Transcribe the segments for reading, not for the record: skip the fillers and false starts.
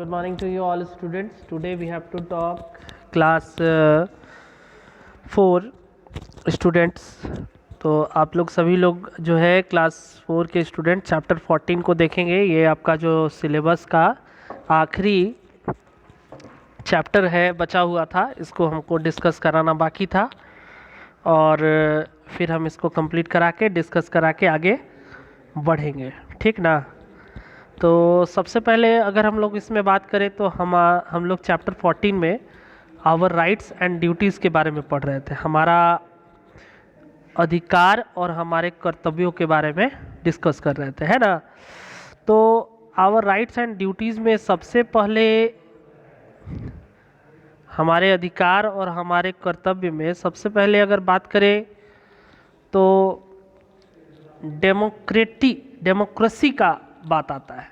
Good morning to you all students. Today we have to talk class 4 students. तो आप लोग सभी लोग जो है क्लास 4 के स्टूडेंट चैप्टर 14 को देखेंगे। ये आपका जो सिलेबस का आखिरी चैप्टर है बचा हुआ था, इसको हमको डिस्कस कराना बाकी था और फिर हम इसको कंप्लीट करा के डिस्कस करा के आगे बढ़ेंगे, ठीक ना। तो सबसे पहले अगर हम लोग इसमें बात करें तो हम लोग चैप्टर 14 में आवर राइट्स एंड ड्यूटीज़ के बारे में पढ़ रहे थे। हमारा अधिकार और हमारे कर्तव्यों के बारे में डिस्कस कर रहे थे, है ना। तो आवर राइट्स एंड ड्यूटीज़ में सबसे पहले हमारे अधिकार और हमारे कर्तव्य में सबसे पहले अगर बात करें तो डेमोक्रेसी का बात आता है।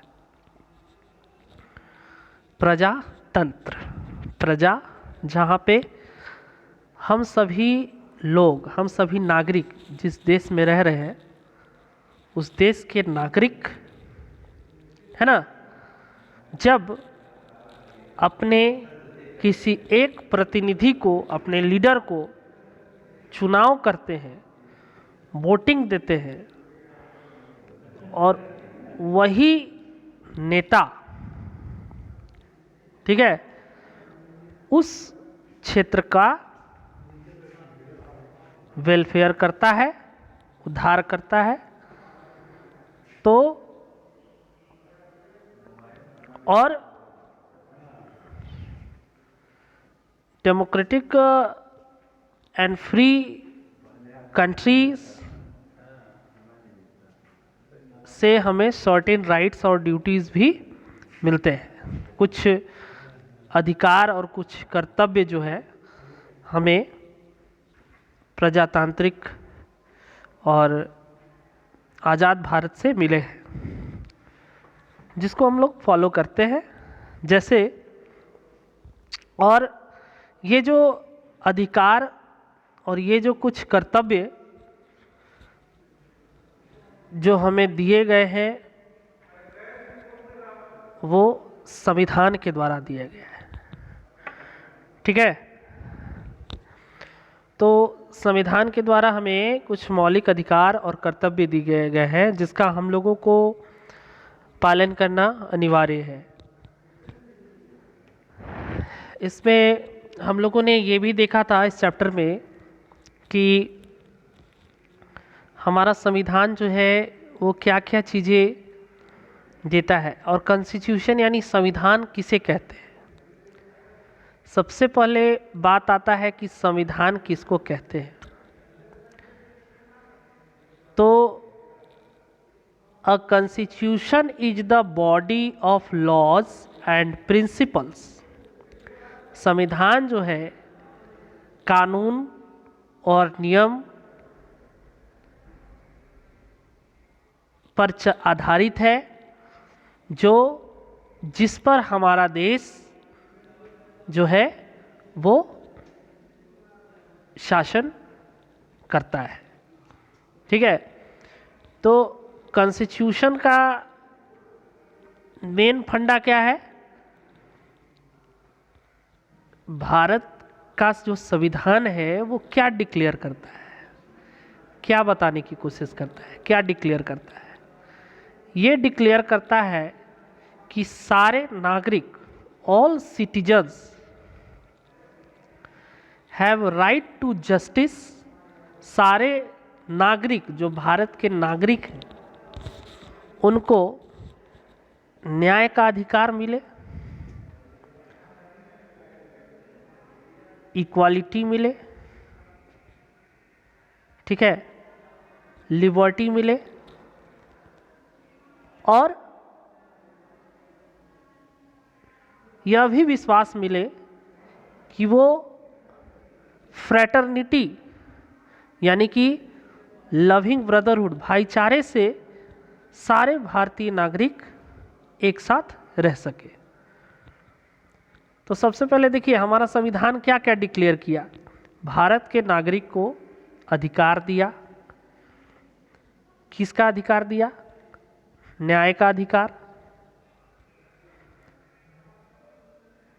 प्रजातंत्र, प्रजा जहाँ पे हम सभी लोग, हम सभी नागरिक जिस देश में रह रहे हैं उस देश के नागरिक, है ना, जब अपने किसी एक प्रतिनिधि को, अपने लीडर को चुनाव करते हैं, वोटिंग देते हैं और वही नेता, ठीक है, उस क्षेत्र का वेलफेयर करता है, उद्धार करता है, तो और डेमोक्रेटिक एंड फ्री कंट्रीज से हमें सर्टेन राइट्स और ड्यूटीज़ भी मिलते हैं। कुछ अधिकार और कुछ कर्तव्य जो है हमें प्रजातांत्रिक और आज़ाद भारत से मिले हैं, जिसको हम लोग फॉलो करते हैं। जैसे, और ये जो अधिकार और ये जो कुछ कर्तव्य जो हमें दिए गए हैं वो संविधान के द्वारा दिया गया है, ठीक है। तो संविधान के द्वारा हमें कुछ मौलिक अधिकार और कर्तव्य दिए गए हैं जिसका हम लोगों को पालन करना अनिवार्य है। इसमें हम लोगों ने ये भी देखा था इस चैप्टर में कि हमारा संविधान जो है वो क्या क्या चीज़ें देता है और कॉन्स्टिट्यूशन यानी संविधान किसे कहते हैं। सबसे पहले बात आता है कि संविधान किसको कहते हैं। तो a constitution is the body of laws and principles. संविधान जो है कानून और नियम पर आधारित है, जो जिस पर हमारा देश जो है वो शासन करता है, ठीक है। तो कॉन्स्टिट्यूशन का मेन फंडा क्या है? भारत का जो संविधान है वो क्या डिक्लेयर करता है, क्या बताने की कोशिश करता है, क्या डिक्लेयर करता है? ये डिक्लेयर करता है कि सारे नागरिक, all citizens have right to justice. सारे नागरिक जो भारत के नागरिक हैं उनको न्याय का अधिकार मिले, इक्वालिटी मिले, ठीक है, लिबर्टी मिले और यह भी विश्वास मिले कि वो फ्रेटर्निटी यानी कि लविंग ब्रदरहुड, भाईचारे से सारे भारतीय नागरिक एक साथ रह सके। तो सबसे पहले देखिए हमारा संविधान क्या क्या डिक्लेयर किया। भारत के नागरिक को अधिकार दिया। किसका अधिकार दिया? न्याय का अधिकार,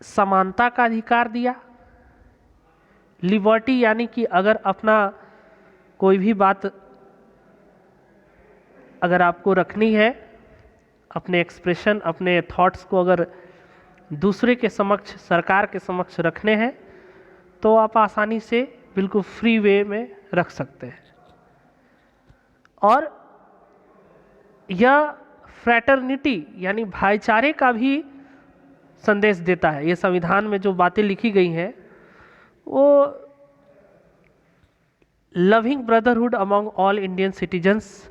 समानता का अधिकार दिया। लिबर्टी यानी कि अगर अपना कोई भी बात अगर आपको रखनी है, अपने एक्सप्रेशन, अपने थॉट्स को अगर दूसरे के समक्ष, सरकार के समक्ष रखने हैं, तो आप आसानी से बिल्कुल फ्री वे में रख सकते हैं। और यह फ्रैटर्निटी यानी भाईचारे का भी संदेश देता है। ये संविधान में जो बातें लिखी गई हैं वो loving brotherhood among all Indian citizens,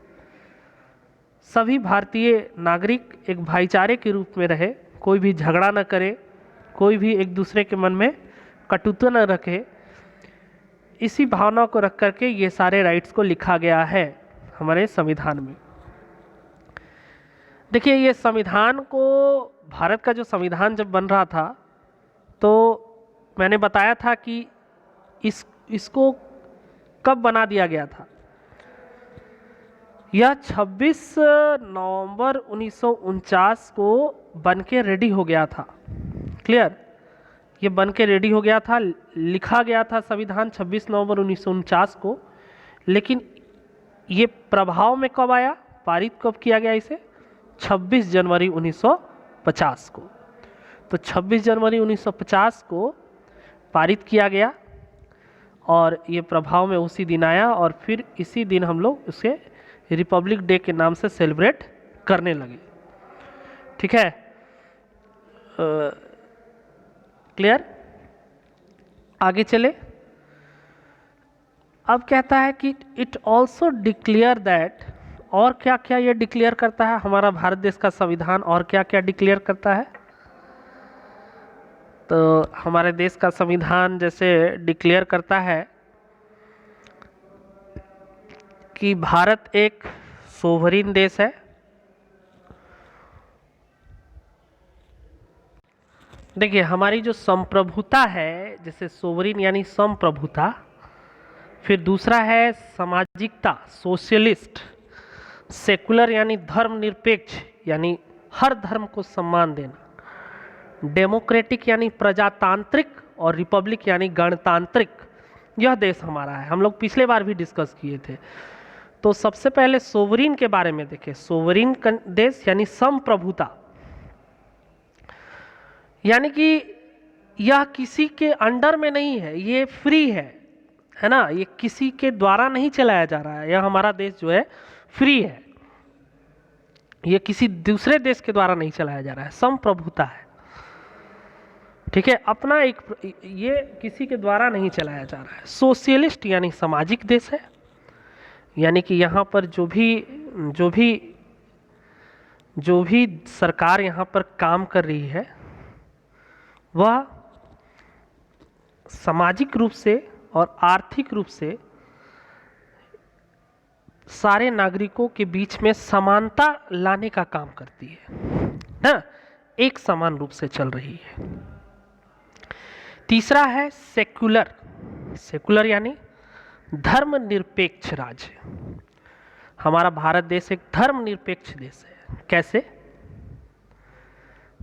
सभी भारतीय नागरिक एक भाईचारे के रूप में रहे, कोई भी झगड़ा न करे, कोई भी एक दूसरे के मन में कटुता न रखे, इसी भावना को रख करके ये सारे राइट्स को लिखा गया है हमारे संविधान में। देखिए, ये संविधान को, भारत का जो संविधान जब बन रहा था तो मैंने बताया था कि इसको कब बना दिया गया था। यह 26 नवंबर 1949 को बन के रेडी हो गया था। क्लियर? ये बन के रेडी हो गया था, लिखा गया था संविधान 26 नवंबर 1949 को। लेकिन ये प्रभाव में कब आया, पारित कब किया गया इसे? 26 जनवरी 1950 को। तो 26 जनवरी 1950 को पारित किया गया और ये प्रभाव में उसी दिन आया, और फिर इसी दिन हम लोग उसे रिपब्लिक डे के नाम से सेलिब्रेट करने लगे। ठीक है? क्लियर? आगे चले। अब कहता है कि इट ऑल्सो डिक्लेयर दैट, और क्या क्या ये डिक्लेयर करता है हमारा भारत देश का संविधान, और क्या क्या डिक्लेयर करता है? तो हमारे देश का संविधान जैसे डिक्लेयर करता है कि भारत एक सोवरिन देश है। देखिए, हमारी जो संप्रभुता है, जैसे सोवरिन यानी संप्रभुता, फिर दूसरा है सामाजिकता, सोशलिस्ट, सेकुलर यानी धर्मनिरपेक्ष यानी हर धर्म को सम्मान देना, डेमोक्रेटिक यानी प्रजातांत्रिक, और रिपब्लिक यानी गणतांत्रिक। यह देश हमारा है, हम लोग पिछले बार भी डिस्कस किए थे। तो सबसे पहले सोवरिन के बारे में देखें। सोवरिन देश यानी संप्रभुता, यानी कि यह किसी के अंडर में नहीं है, ये फ्री है ना, ये किसी के द्वारा नहीं चलाया जा रहा है। यह हमारा देश जो है फ्री है, ये किसी दूसरे देश के द्वारा नहीं चलाया जा रहा है, संप्रभुता है। ठीक है? अपना एक, ये किसी के द्वारा नहीं चलाया जा रहा है। सोशलिस्ट यानी सामाजिक देश है, यानी कि यहाँ पर जो भी सरकार यहाँ पर काम कर रही है वह सामाजिक रूप से और आर्थिक रूप से सारे नागरिकों के बीच में समानता लाने का काम करती है ना, एक समान रूप से चल रही है। तीसरा है सेक्युलर। सेक्युलर यानी धर्मनिरपेक्ष राज्य। हमारा भारत देश एक धर्मनिरपेक्ष देश है। कैसे?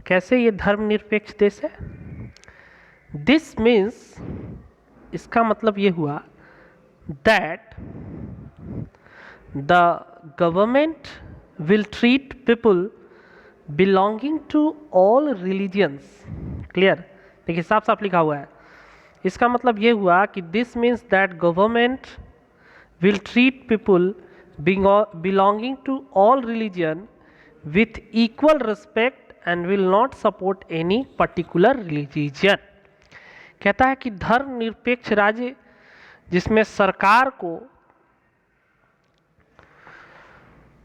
कैसे ये धर्मनिरपेक्ष देश है? दिस मीन्स, इसका मतलब ये हुआ that the government will treat people belonging to all religions. Clear? देखिए, साफ साफ लिखा हुआ है। इसका मतलब ये हुआ कि this means that government will treat people belonging to all religion with equal respect and will not support any particular religion। कहता है कि धर्मनिरपेक्ष राज्य जिसमें सरकार को,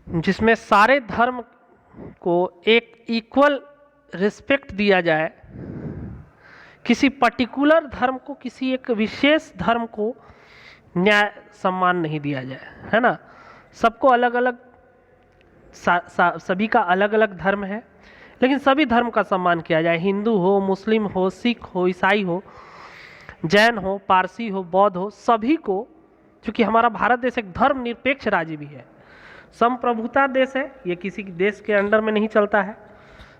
जिसमें सारे धर्म को एक इक्वल रिस्पेक्ट दिया जाए, किसी पर्टिकुलर धर्म को, किसी एक विशेष धर्म को न्याय सम्मान नहीं दिया जाए, है ना। सबको अलग अलग, सभी का अलग अलग धर्म है, लेकिन सभी धर्म का सम्मान किया जाए। हिंदू हो, मुस्लिम हो, सिख हो, ईसाई हो, जैन हो, पारसी हो, बौद्ध हो, सभी को, क्योंकि हमारा भारत देश एक धर्मनिरपेक्ष राज्य भी है, संप्रभुता देश है, ये किसी देश के अंडर में नहीं चलता है,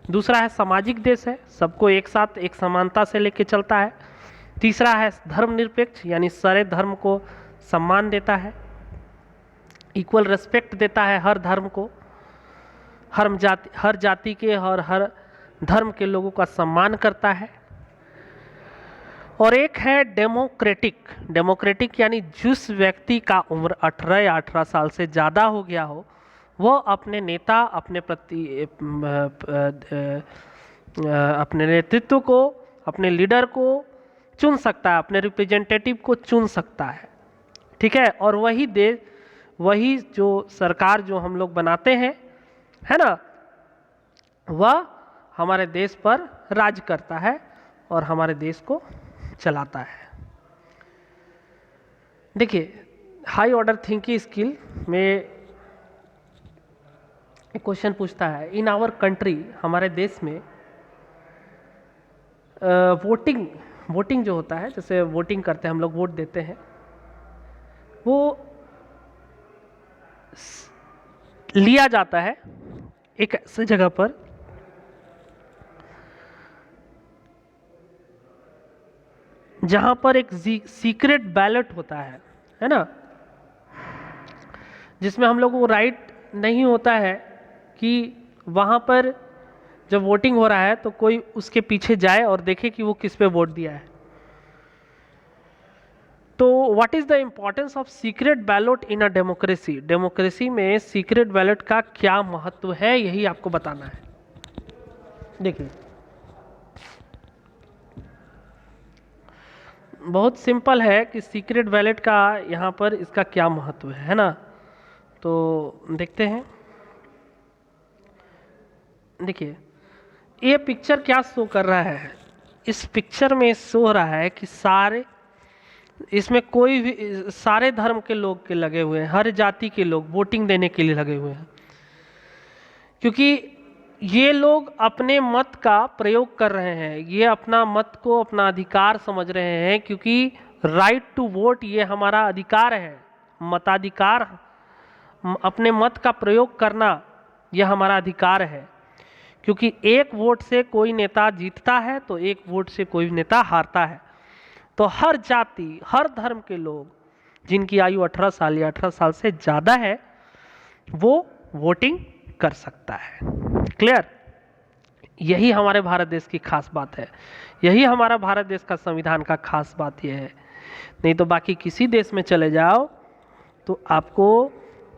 दूसरा है सामाजिक देश है, सबको एक साथ एक समानता से लेके चलता है। तीसरा है धर्मनिरपेक्ष, यानी सारे धर्म को सम्मान देता है, इक्वल रिस्पेक्ट देता है हर धर्म को, हर जाति के और हर धर्म के लोगों का सम्मान करता है। और एक है डेमोक्रेटिक। डेमोक्रेटिक यानी जिस व्यक्ति का उम्र 18 या 18 साल से ज़्यादा हो गया हो, वो अपने नेता, अपने नेतृत्व को, अपने लीडर को चुन सकता है, अपने रिप्रेजेंटेटिव को चुन सकता है। ठीक है, और वही जो सरकार जो हम लोग बनाते हैं, है ना, वह हमारे देश पर राज करता है और हमारे देश को चलाता है। देखिए, हाई ऑर्डर थिंकिंग स्किल में एक क्वेश्चन पूछता है, इन आवर कंट्री, हमारे देश में वोटिंग जो होता है, जैसे वोटिंग करते हैं हम लोग, वोट देते हैं, वो लिया जाता है एक ऐसी जगह पर जहां पर एक सीक्रेट बैलेट होता है ना, जिसमें हम लोगों को राइट नहीं होता है कि वहां पर जब वोटिंग हो रहा है तो कोई उसके पीछे जाए और देखे कि वो किस पे वोट दिया है। तो what is the importance of secret ballot in a democracy? Democracy में सीक्रेट बैलेट का क्या महत्व है, यही आपको बताना है। देखिए, बहुत सिंपल है कि सीक्रेट बैलेट का यहाँ पर इसका क्या महत्व है ना। तो देखते हैं। देखिए, ये पिक्चर क्या शो कर रहा है? इस पिक्चर में शो हो रहा है कि इसमें कोई भी सारे धर्म के लोग के लगे हुए हैं, हर जाति के लोग वोटिंग देने के लिए लगे हुए हैं, क्योंकि ये लोग अपने मत का प्रयोग कर रहे हैं, ये अपना मत को अपना अधिकार समझ रहे हैं, क्योंकि राइट टू वोट ये हमारा अधिकार है, मताधिकार, अपने मत का प्रयोग करना यह हमारा अधिकार है। क्योंकि एक वोट से कोई नेता जीतता है तो एक वोट से कोई नेता हारता है। तो हर जाति, हर धर्म के लोग जिनकी आयु 18 साल या 18 साल से ज़्यादा है, वो वोटिंग कर सकता है। क्लियर? यही हमारे भारत देश की खास बात है, यही हमारा भारत देश का संविधान का खास बात यह है। नहीं तो बाकी किसी देश में चले जाओ तो आपको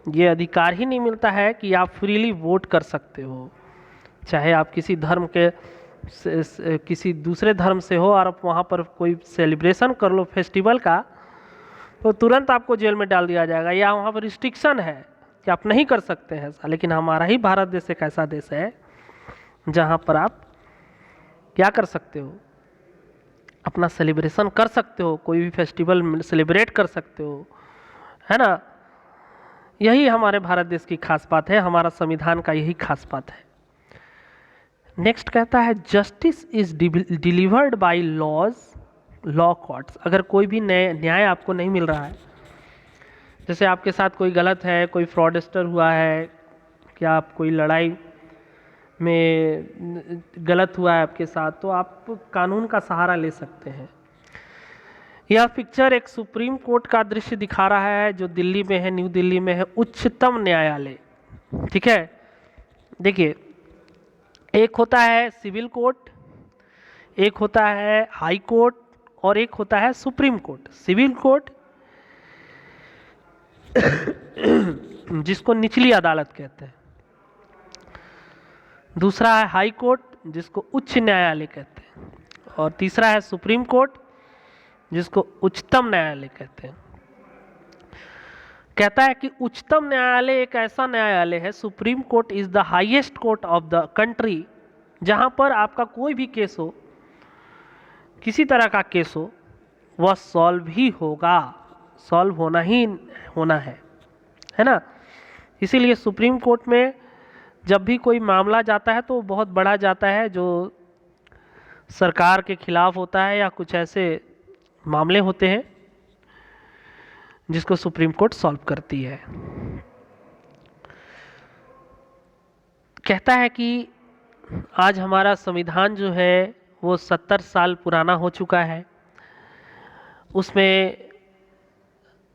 ये अधिकार ही नहीं मिलता है कि आप फ्रीली वोट कर सकते हो, चाहे आप किसी धर्म के किसी दूसरे धर्म से हो और आप वहाँ पर कोई सेलिब्रेशन कर लो फेस्टिवल का, तो तुरंत आपको जेल में डाल दिया जाएगा, या वहाँ पर रिस्ट्रिक्शन है कि आप नहीं कर सकते हैं ऐसा। लेकिन हमारा ही भारत देश एक ऐसा देश है जहाँ पर आप क्या कर सकते हो, अपना सेलिब्रेशन कर सकते हो, कोई भी फेस्टिवल सेलिब्रेट कर सकते हो, है ना। यही हमारे भारत देश की खास बात है, हमारा संविधान का यही खास बात है। नेक्स्ट कहता है, justice is delivered by law courts. अगर कोई भी न्याय आपको नहीं मिल रहा है, जैसे आपके साथ कोई गलत है, कोई फ्रॉडस्टर हुआ है, क्या आप कोई लड़ाई में गलत हुआ है आपके साथ, तो आप कानून का सहारा ले सकते हैं। यह पिक्चर एक सुप्रीम कोर्ट का दृश्य दिखा रहा है जो दिल्ली में है, न्यू दिल्ली में है, उच्चतम न्यायालय। ठीक है, देखिए, एक होता है सिविल कोर्ट, एक होता है हाई कोर्ट और एक होता है सुप्रीम कोर्ट। सिविल कोर्ट जिसको निचली अदालत कहते हैं, दूसरा है हाई कोर्ट जिसको उच्च न्यायालय कहते हैं, और तीसरा है सुप्रीम कोर्ट जिसको उच्चतम न्यायालय कहते हैं। कहता है कि उच्चतम न्यायालय एक ऐसा न्यायालय है, supreme court is the highest court of the country, जहां पर आपका कोई भी केस हो, किसी तरह का केस हो, वह सॉल्व ही होगा, सॉल्व होना ही होना है ना। इसीलिए सुप्रीम कोर्ट में जब भी कोई मामला जाता है तो बहुत बड़ा जाता है, जो सरकार के खिलाफ होता है या कुछ ऐसे मामले होते हैं जिसको सुप्रीम कोर्ट सॉल्व करती है। कहता है कि आज हमारा संविधान जो है वो 70 साल पुराना हो चुका है। उसमें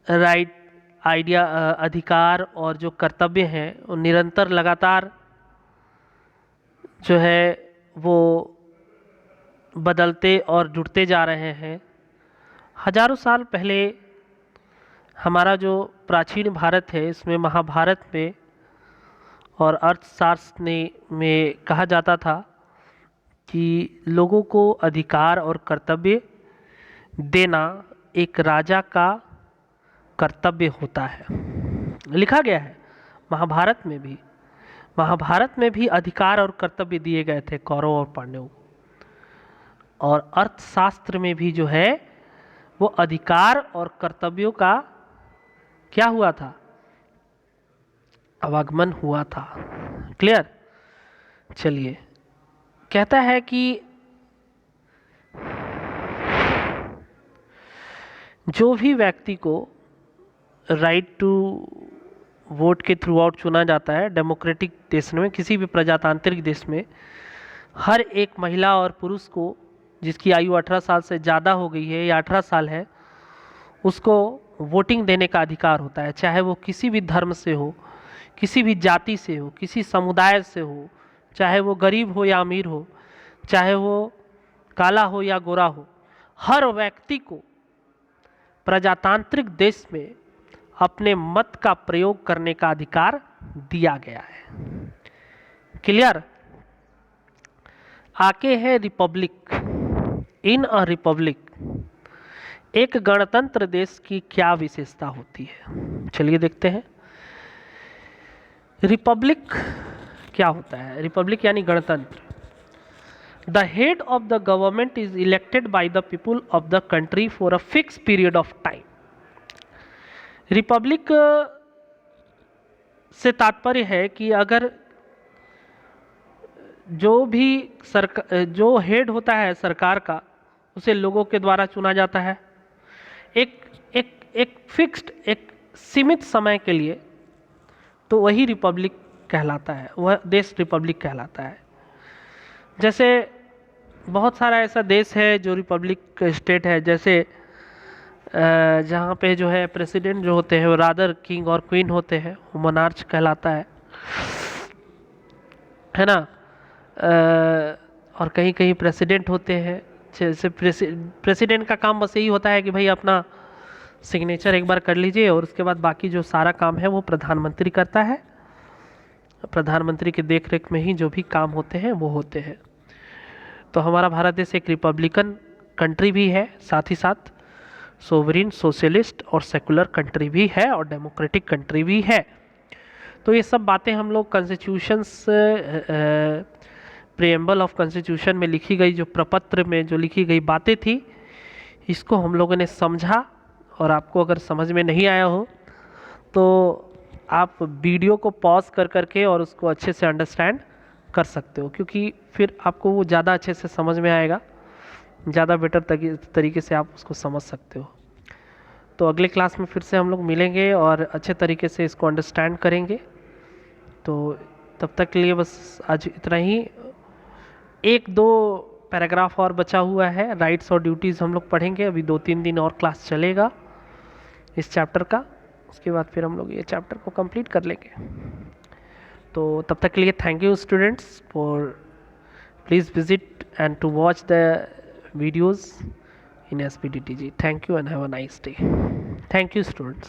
राइट आइडिया अधिकार और जो कर्तव्य हैं वो निरंतर लगातार जो है वो बदलते और जुड़ते जा रहे हैं। हजारों साल पहले हमारा जो प्राचीन भारत है इसमें महाभारत में और अर्थशास्त्र में कहा जाता था कि लोगों को अधिकार और कर्तव्य देना एक राजा का कर्तव्य होता है। लिखा गया है महाभारत में भी अधिकार और कर्तव्य दिए गए थे कौरव और पांडवों को। और अर्थशास्त्र में भी जो है वो अधिकार और कर्तव्यों का क्या हुआ था, आवागमन हुआ था। क्लियर। चलिए, कहता है कि जो भी व्यक्ति को राइट टू वोट के थ्रू आउट चुना जाता है डेमोक्रेटिक देश में, किसी भी प्रजातांत्रिक देश में हर एक महिला और पुरुष को जिसकी आयु 18 साल से ज़्यादा हो गई है या 18 साल है उसको वोटिंग देने का अधिकार होता है, चाहे वो किसी भी धर्म से हो, किसी भी जाति से हो, किसी समुदाय से हो, चाहे वो गरीब हो या अमीर हो, चाहे वो काला हो या गोरा हो। हर व्यक्ति को प्रजातांत्रिक देश में अपने मत का प्रयोग करने का अधिकार दिया गया है। क्लियर। आगे है रिपब्लिक। इन अ रिपब्लिक, एक गणतंत्र देश की क्या विशेषता होती है? चलिए देखते हैं। रिपब्लिक क्या होता है? रिपब्लिक यानी गणतंत्र। The head of the government is elected by the people of the country for a fix period of time. Republic से तात्पर्य है कि अगर जो हेड होता है सरकार का उसे लोगों के द्वारा चुना जाता है एक फिक्स्ड, एक सीमित समय के लिए, तो वही रिपब्लिक कहलाता है, वह देश रिपब्लिक कहलाता है। जैसे बहुत सारा ऐसा देश है जो रिपब्लिक स्टेट है, जैसे जहाँ पे जो है प्रेसिडेंट जो होते हैं वो रादर किंग और क्वीन होते हैं, वो मोनार्च कहलाता है ना। और कहीं कहीं प्रेसिडेंट होते हैं, जैसे प्रेसिडेंट का काम बस यही होता है कि भाई अपना सिग्नेचर एक बार कर लीजिए और उसके बाद बाकी जो सारा काम है वो प्रधानमंत्री करता है। प्रधानमंत्री के देख रेख में ही जो भी काम होते हैं वो होते हैं। तो हमारा भारत देश एक रिपब्लिकन कंट्री भी है, साथ ही साथ सोवरिन, सोशलिस्ट और सेकुलर कंट्री भी है और डेमोक्रेटिक कंट्री भी है। तो ये सब बातें हम लोग कॉन्स्टिट्यूशंस प्रीएम्बल ऑफ कॉन्स्टिट्यूशन में लिखी गई, जो प्रपत्र में जो लिखी गई बातें थी, इसको हम लोगों ने समझा। और आपको अगर समझ में नहीं आया हो तो आप वीडियो को पॉज कर करके और उसको अच्छे से अंडरस्टैंड कर सकते हो, क्योंकि फिर आपको वो ज़्यादा अच्छे से समझ में आएगा, ज़्यादा बेटर तरीके से आप उसको समझ सकते हो। तो अगले क्लास में फिर से हम लोग मिलेंगे और अच्छे तरीके से इसको अंडरस्टैंड करेंगे। तो तब तक के लिए बस आज इतना ही। एक दो पैराग्राफ और बचा हुआ है, राइट्स और ड्यूटीज़ हम लोग पढ़ेंगे। अभी 2-3 दिन और क्लास चलेगा इस चैप्टर का, उसके बाद फिर हम लोग ये चैप्टर को कंप्लीट कर लेंगे। तो तब तक के लिए thank you students for please visit and to watch the videos in SPDTG. Thank you and have a nice day. Thank you students.